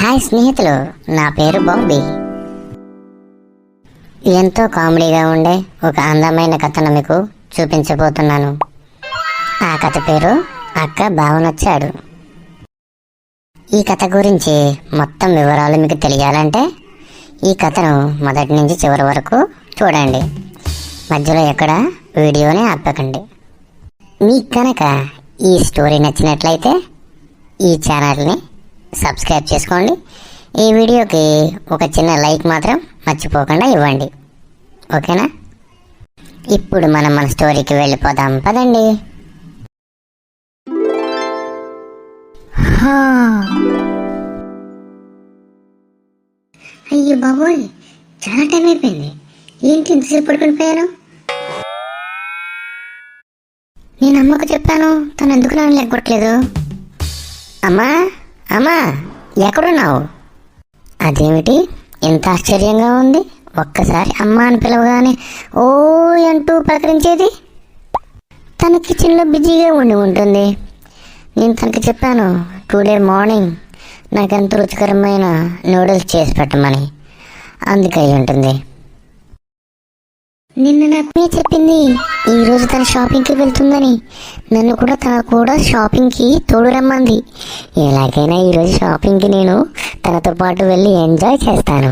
Hi స్నేహితులు, నా పేరు బాబీ. ఎంతో కామెడీగా ఉండే ఒక అందమైన కథను మీకు చూపించబోతున్నాను. ఆ కథ పేరు అక్క బావనొచ్చాడు. ఈ కథ గురించి మొత్తం వివరాలు మీకు తెలియాలంటే ఈ కథను మొదటి నుంచి చివరి వరకు చూడండి. మధ్యలో ఎక్కడ వీడియోని ఆపకండి. మీకు కనుక ఈ స్టోరీ నచ్చినట్లయితే ఈ ఛానల్ని సబ్స్క్రైబ్ చేసుకోండి. ఈ వీడియోకి ఒక చిన్న లైక్ మాత్రం మర్చిపోకుండా ఇవ్వండి, ఓకేనా? ఇప్పుడు మనం మన స్టోరీకి వెళ్ళిపోదాం, పదండి. అయ్యో బాబోయ్, చాలా టైం అయిపోయింది. ఏంటి ఇంతసేపు పడుకునిపోయాను? నేను అమ్మకు చెప్పాను, తను ఎందుకు నన్ను లెగ్గొట్టలేదు. అమ్మా అమ్మా, ఎక్కడున్నావు? అదేమిటి ఎంత ఆశ్చర్యంగా ఉంది, ఒక్కసారి అమ్మ అని పిలవగానే ఓ అంటూ పలకరించేది. తన కిచెన్లో బిజీగా ఉండి ఉంటుంది. నేను తనకి చెప్పాను టుడే మార్నింగ్ నాకెంత రుచికరమైన నూడిల్స్ చేసి పెట్టమని, అందుకై ఉంటుంది. నిన్న నాకు చెప్పింది ఈరోజు తన షాపింగ్కి వెళ్తుందని. నన్ను కూడా తన కూడా షాపింగ్కి తోడు రమ్మంది. ఎలాగైనా ఈరోజు షాపింగ్కి నేను తనతో పాటు వెళ్ళి ఎంజాయ్ చేస్తాను.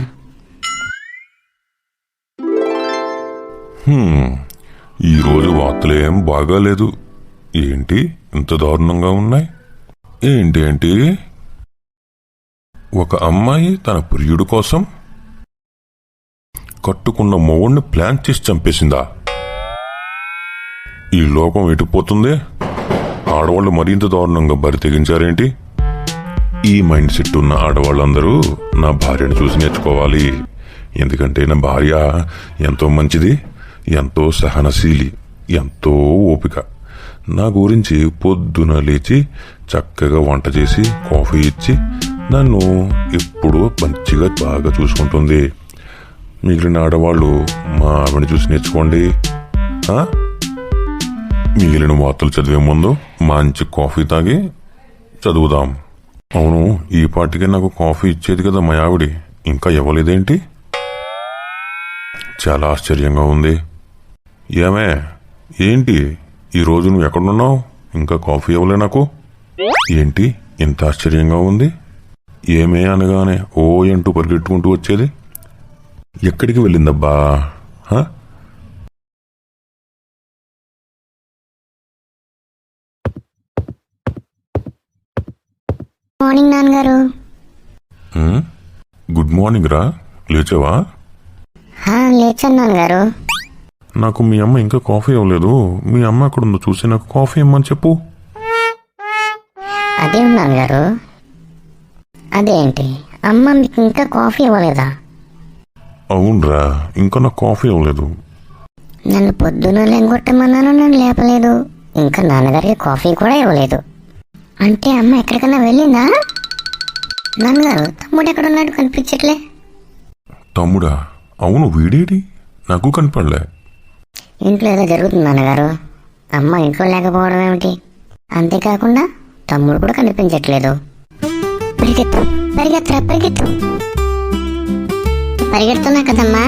ఈరోజు వార్తలు ఏం బాగాలేదు. ఏంటి ఇంత దారుణంగా ఉన్నాయి? ఏంటి ఒక అమ్మాయి తన ప్రియుడు కోసం కట్టుకున్న మొగుడిని ప్లాన్ చేసి చంపేసిందా? ఈ లోకం ఎటుపోతుంది? ఆడవాళ్ళు మరింత దారుణంగా బరి తెగించారేంటి? ఈ మైండ్ సెట్ ఉన్న ఆడవాళ్ళందరూ నా భార్యను చూసి నేర్చుకోవాలి. ఎందుకంటే నా భార్య ఎంతో మంచిది, ఎంతో సహనశీలి, ఎంతో ఓపిక. నా గురించి పొద్దున లేచి చక్కగా వంట చేసి కాఫీ ఇచ్చి నన్ను ఎప్పుడూ మంచిగా బాగా చూసుకుంటుంది. మిగిలిన ఆడవాళ్ళు మా ఆవిడని చూసి నేర్చుకోండి. మిగిలిన వార్తలు చదివే ముందు మంచి కాఫీ తాగి చదువుదాం. అవును, ఈ పాటికే నాకు కాఫీ ఇచ్చేది కదా మా ఆవిడి, ఇంకా ఇవ్వలేదేంటి? చాలా ఆశ్చర్యంగా ఉంది. ఏమే, ఏంటి ఈరోజు నువ్వు ఎక్కడున్నావు? ఇంకా కాఫీ ఇవ్వలే నాకు. ఏంటి ఇంత ఆశ్చర్యంగా ఉంది? ఏమే అనగానే ఓ అంటూ పరిగెట్టుకుంటూ వచ్చేది. ఎక్కడికి వెళ్ళిందబ్బా? మార్నింగ్ నాన్నగారు. గుడ్ మార్నింగ్ రా, లేచావా? లేచాను నాన్నగారు. నాకు మీ అమ్మ ఇంకా కాఫీ ఇవ్వలేదు. మీ అమ్మ ఎక్కడుందో చూసి నాకు కాఫీ ఇమ్మని చెప్పు. అదే నాన్నగారు. అదేంటి అమ్మ మీకు ఇంకా కాఫీ ఇవ్వలేదా? అవునరా, ఇంకా నాకు కాఫీ ఇవ్వలేదు. నన్ను పొద్దున లెంగొట్టమన్నాను, నన్ను లేపలేదు. ఇంకా నాన్నగారికి కాఫీ కూడా ఇవ్వలేదు. అంటే అమ్మ ఎక్కడికన్నా వెళ్ళిందా? నాన్నగారు, తమ్ముడు ఎక్కడున్నాడు, కనిపించట్లే. తమ్ముడా? అవును, వీడేడి? నాకు కనపడలే. ఇంట్లో ఏదో జరుగుతుంది నాన్నగారు. అమ్మ ఇంట్లో లేకపోవడం ఏమిటి? అంతేకాకుండా తమ్ముడు కూడా కనిపించట్లేదు. పరిగెత్తు పరిగెత్తరా పరిగెత్తు. పరిగెడుతున్నా కదమ్మా.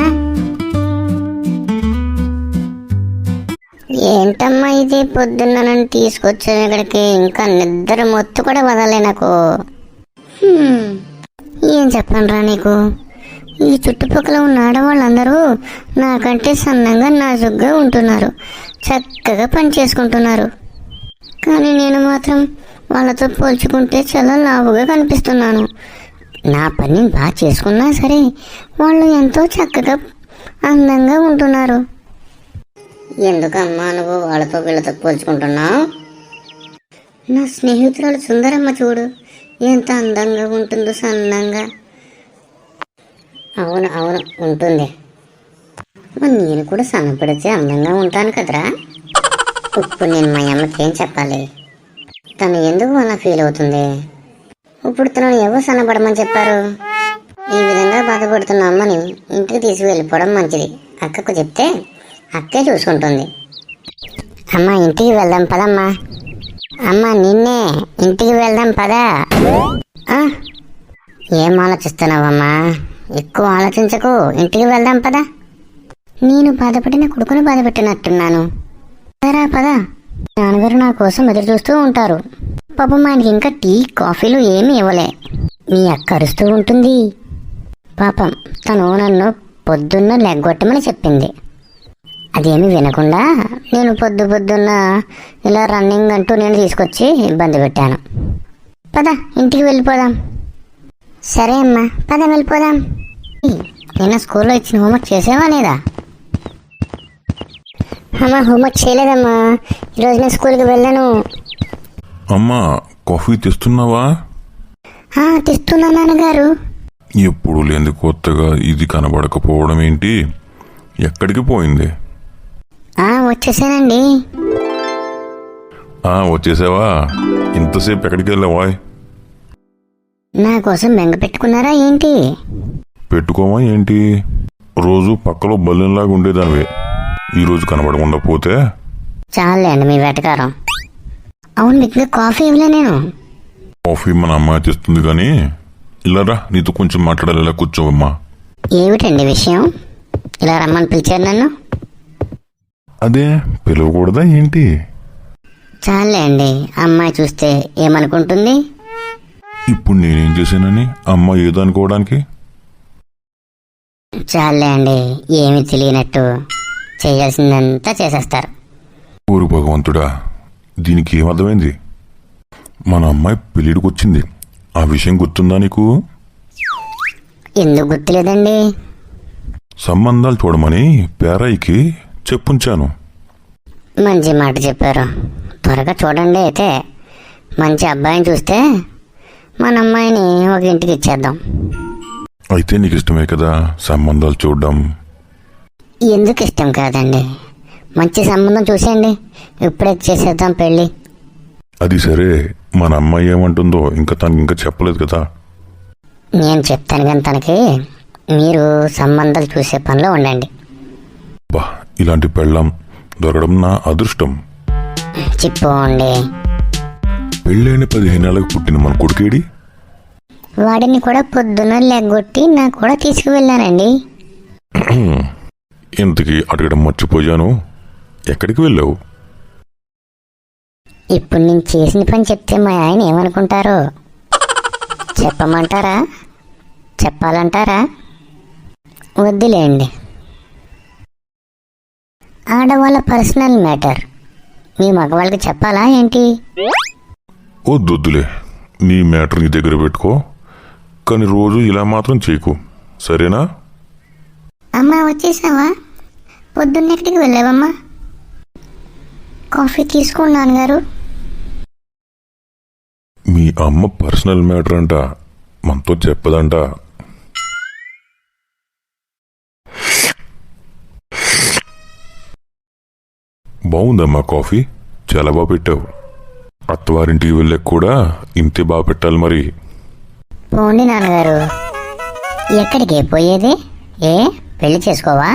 ఏంటమ్మా ఇది, పొద్దున్న నన్ను తీసుకొచ్చాను ఇక్కడికి, ఇంకా నిద్ర మొత్తు కూడా వదలే నాకు. ఏం చెప్పనురా నీకు? ఈ చుట్టుపక్కల ఉన్న ఆడవాళ్ళందరూ నాకంటే సన్నంగా నాజుగ్గా ఉంటున్నారు, చక్కగా పని చేసుకుంటున్నారు. కానీ నేను మాత్రం వాళ్ళతో పోల్చుకుంటే చాలా లావుగా కనిపిస్తున్నాను. నా పని బాగా చేసుకున్నా సరే వాళ్ళు ఎంతో చక్కగా అందంగా ఉంటున్నారు. ఎందుకమ్మా నువ్వు వాళ్ళతో వీళ్ళతో పోల్చుకుంటున్నావు? నా స్నేహితురాలు సుందరమ్మ చూడు, ఎంత అందంగా ఉంటుందో, సన్నంగా. అవును అవును ఉంటుంది. మరి నేను కూడా సన్నపడితే అందంగా ఉంటాను కదరా. ఇప్పుడు నేను మా అమ్మకి ఏం చెప్పాలి? తను ఎందుకు అలా ఫీల్ అవుతుంది? ఇప్పుడు తనను ఎవరు సన్నపడమని చెప్పారు? ఈ విధంగా బాధపడుతున్న అమ్మని ఇంటికి తీసుకువెళ్ళిపోవడం మంచిది. అక్కకు చెప్తే అక్కే చూసుకుంటుంది. అమ్మ ఇంటికి వెళ్దాం పదమ్మా. అమ్మ నిన్నే, ఇంటికి వెళ్దాం పదా. ఏం ఆలోచిస్తున్నావమ్మా? ఎక్కువ ఆలోచించకు, ఇంటికి వెళ్దాం పదా. నేను బాధపడిన కొడుకుని బాధపెట్టినట్టున్నాను. పదరా పద. నాన్నగారు నా కోసం ఎదురు చూస్తూ ఉంటారు. పాపం ఆయనకి ఇంకా టీ కాఫీలు ఏమీ ఇవ్వలే. మీ అక్క అరుస్తూ ఉంటుంది. పాపం తను నన్ను పొద్దున్న లెగ్గొట్టమని చెప్పింది. అదేమీ వినకుండా నేను పొద్దున్న ఇలా రన్నింగ్ అంటూ నేను తీసుకొచ్చి ఇబ్బంది పెట్టాను. పద ఇంటికి వెళ్ళిపోదాం. సరే అమ్మా, పద వెళ్ళిపోదాం. నిన్న స్కూల్లో ఇచ్చిన హోంవర్క్ చేసేవా లేదా? అమ్మా, హోంవర్క్ చేయలేదమ్మా. ఈరోజు నేను స్కూల్కి వెళ్ళాను. అమ్మా, కాఫీ తెస్తున్నావా? తెస్తున్నా నాన్నగారు. ఎప్పుడు లేని కొత్తగా ఇది కనబడకపోవడం ఏంటి? ఎక్కడికి పోయింది? వచ్చేసానండి. వచ్చేసావా? ఇంతసేపు ఎక్కడికి వెళ్ళావా? నా కోసం బెంగ పెట్టుకున్నారా ఏంటి? పెట్టుకోవా ఏంటి? రోజు పక్కలో బల్లెంలాగా ఉండేదానివే. ఈరోజు కనబడకుండా పోతే చాలండి మీ వెటకారం. అవును, మీకు కాఫీ ఇవ్వలే నేను. కాఫీ మన అమ్మాయి తెస్తుంది కానీ ఇలారా, నీతో కొంచెం మాట్లాడాలి. ఇలా కూర్చోవమ్మా. ఏమిటండి విషయం? ఇలా రమ్మని పిలిచారు నన్ను. అదే పిలవకూడదా ఏంటి? చాలే అండి, అమ్మాయి చూస్తే ఏమనుకుంటుంది? ఇప్పుడు నేనేం చేశానని అమ్మ ఏదో అనుకోవడానికి? చాలే అండి, ఏమి తెలియనట్టు చేయాల్సిందంతా చేసేస్తారు. ఊరు భగవంతుడా, దీనికి ఏమర్థమైంది? మన అమ్మాయి పెళ్ళిడికి వచ్చింది. ఆ విషయం గుర్తుందా నీకు? ఎందుకు గుర్తులేదండి? సంబంధాలు చూడమని పేరాయికి చెప్పుంచాను. మంచి మాట చెప్పారు. త్వరగా చూడండి. అయితే మంచి అబ్బాయిని చూస్తే మన అమ్మాయిని ఒక ఇంటికి ఇచ్చేద్దాం. అయితే నీకు ఇష్టమే కదా సంబంధాలు చూడడం? ఎందుకు ఇష్టం కాదండి? మంచి సంబంధం చూసేయండి, ఇప్పుడే చేసేద్దాం పెళ్ళి. అది సరే, మన అమ్మాయి ఏమంటుందో ఇంకా తనకి ఇంకా చెప్పలేదు కదా. నేను చెప్తాను కానీ తనకి మీరు సంబంధాలు చూసే పనిలో ఉండండి. బా, ఇలాంటి పెళ్ళం దొరకడం నా అదృష్టం. చెప్పండి. పెళ్ళైన 15 ఏళ్ళకి పుట్టిన మన కొడుకేడి? వాడిని కూడా పొద్దున్న లెగ్గొట్టి నాకు కూడా తీసుకువెళ్ళానండి. ఇంతకీ అడగడం మర్చిపోయాను, ఎక్కడికి వెళ్ళావు? ఇప్పుడు నేను చేసిన పని చెప్తే మా ఆయన ఏమనుకుంటారో చెప్పమంటారా? చెప్పాలంటారా? వద్దులేండి. ఆడవాళ్ళ పర్సనల్ మ్యాటర్ మీ మగవాళ్ళకి చెప్పాలా ఏంటి? వద్దులే, నీ మ్యాటర్ నీ దగ్గర పెట్టుకో. కానీ రోజు ఇలా మాత్రం చేయకు, సరేనా? అమ్మా, వచ్చేసావా? పొద్దున్న ఎక్కడికి వెళ్ళావమ్మా? కాఫీ తీసుకోండి నాన్నగారు. మీ అమ్మ పర్సనల్ మ్యాటర్ అంట, మనతో చెప్పదంట. బాగుందమ్మా కాఫీ, చాలా బాగా పెట్టావు. అత్తవారింటికి వెళ్ళాక కూడా ఇంతే బాగా పెట్టాలి మరి. పోండి నాన్నగారు. ఎక్కడికి పోయేది? పెళ్లి చేసుకోవా?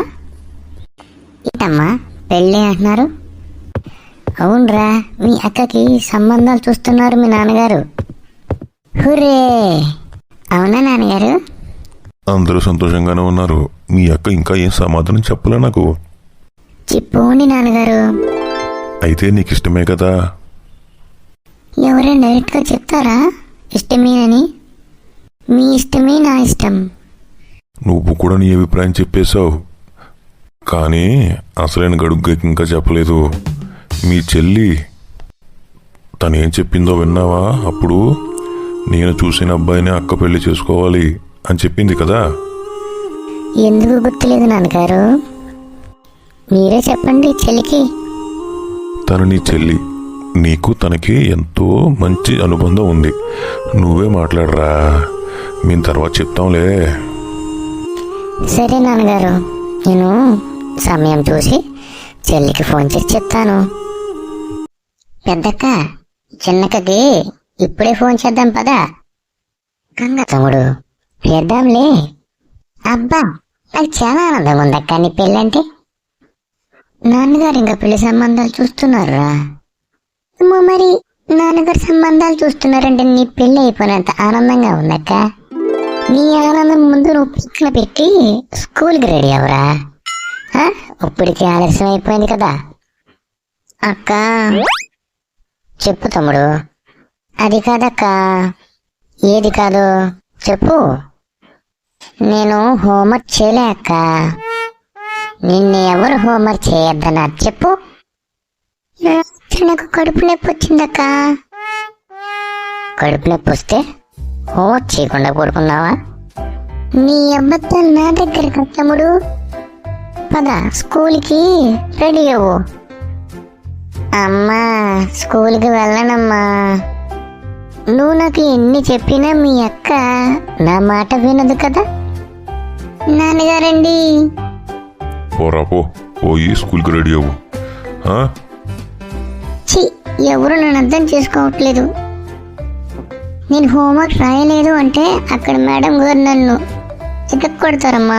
ఇటమ్మా పెళ్ళి అంటున్నారు. అవునరా, మీ అక్కకి సంబంధాలు చూస్తున్నారు మీ నాన్నగారు. హుర్రే! అవునా నాన్నగారు? అందరూ సంతోషంగానే ఉన్నారు. మీ అక్క ఇంకా ఏం సమాధానం చెప్పలే నాకు. చెప్పండి నాన్నగారు. అయితే నీకు ఇష్టమే కదా? ఎవరైనా డైరెక్ట్గా చెప్తారా ఇష్టమేనని? మీ ఇష్టమే నా ఇష్టం. నువ్వు కూడా నీ అభిప్రాయం చెప్పేశావు, కానీ అసలైన గడుగ్గా ఇంకా చెప్పలేదు. మీ చెల్లి తనేం చెప్పిందో విన్నావా? అప్పుడు నేను చూసిన అబ్బాయిని అక్క పెళ్లి చేసుకోవాలి అని చెప్పింది కదా. ఎందుకు గుర్తులేదు నాన్నగారు? మీరే చెప్పండి చెల్లికి. తను నీ చెల్లి, నీకు తనకి ఎంతో మంచి అనుబంధం ఉంది. నువ్వే మాట్లాడరా, మేము తర్వాత చెప్తాంలే. సరే నాన్నగారు, నేను సమయం చూసి చెల్లికి ఫోన్ చేసి చెప్తాను. పెద్దక్క, చిన్నక్కకి ఇప్పుడే ఫోన్ చేద్దాం పదా. కంగ తమ్ముడు, చేద్దాంలే. అబ్బా, నాకు చాలా ఆనందంగా ఉందక్క నీ పెళ్ళంటే. నాన్నగారు ఇంకా పెళ్లి సంబంధాలు చూస్తున్నారా? మరి నాన్నగారు సంబంధాలు చూస్తున్నారంటే నీ పెళ్ళి అయిపోయినంత ఆనందంగా ఉందక్క. నీ ఆనందం ముందు నువ్వు పిక్కలు పెట్టి స్కూల్కి రెడీ అవరా. ఇప్పటికి ఆలస్యం అయిపోయింది కదా. అక్క, చెప్పు తమ్ముడు. అది కాదక్క. ఏది కాదు చెప్పు. నేను హోంవర్క్ చేయలే అక్క. నిన్ను ఎవరు హోంవర్క్ చేయొద్దన్నారు చెప్పు. నాకు కడుపు నొప్పి వచ్చిందక్క. కడుపు నొప్పి వస్తే హోంవర్క్ చేయకుండా పడుకున్నావా? నీ అబద్ధాలు నా దగ్గర తమ్ముడు. పద స్కూల్కి రెడీ అవ్వు. అమ్మా, స్కూల్కి వెళ్ళనమ్మా. నువ్వు నాకు ఎన్ని చెప్పినా మీ అక్క నా మాట వినదు కదా. నాన్నగారండి. పోరా పో, పోయి స్కూల్కి రెడీ అవ్వు. చి, ఎవరు నన్ను అర్థం చేసుకోవట్లేదు. నేను హోంవర్క్ రాయలేదు అంటే అక్కడ మేడం గారు నన్ను కొడతారమ్మా.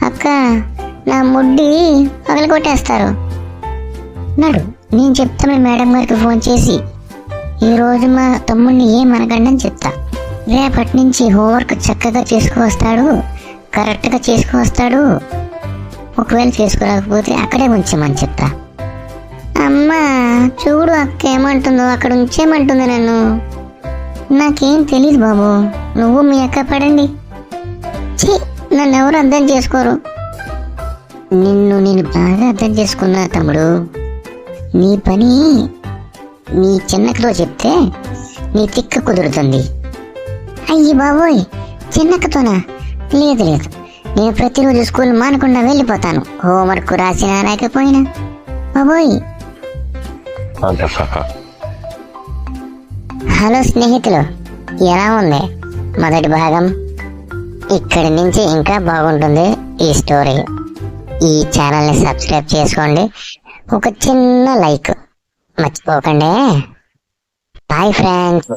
అక్క, నా ముడ్డి పగలగొట్టేస్తారు. నడు, నేను చెప్తాను మేడం గారికి ఫోన్ చేసి. ఈరోజు మా తమ్ముడిని ఏమనకండి అని చెప్తా. రేపటి నుంచి హోంవర్క్ చక్కగా చేసుకువస్తాడు, కరెక్ట్గా చేసుకువస్తాడు. ఒకవేళ చేసుకోలేకపోతే అక్కడే ఉంచమని చెప్తా. అమ్మా చూడు, అక్క ఏమంటుందో. అక్కడ ఉంచేమంటుంది నన్ను. నాకేం తెలీదు బాబు. నువ్వు మీ అక్క పడండి. ఛీ, నన్ను ఎవరు అర్థం చేసుకోరు. నేను బాగా అర్థం చేసుకున్నా తమ్ముడు. నీ పని నీ చిన్నకతో చెప్తే నీ తిక్క కుదురుతుంది. అయ్యి బాబోయ్, చిన్నక్కతోనా? లేదు లేదు, నేను ప్రతిరోజు స్కూల్ మానకుండా వెళ్ళిపోతాను, హోంవర్క్ రాసినా రాకపోయినా. బాబోయ్. హలో స్నేహితులు, ఎలా ఉంది మొదటి భాగం? ఇక్కడి నుంచి ఇంకా బాగుంటుంది ఈ స్టోరీ. ఈ ఛానల్ని సబ్స్క్రైబ్ చేసుకోండి. ఒక చిన్న లైక్ మర్చిపోకండి. Bye friends.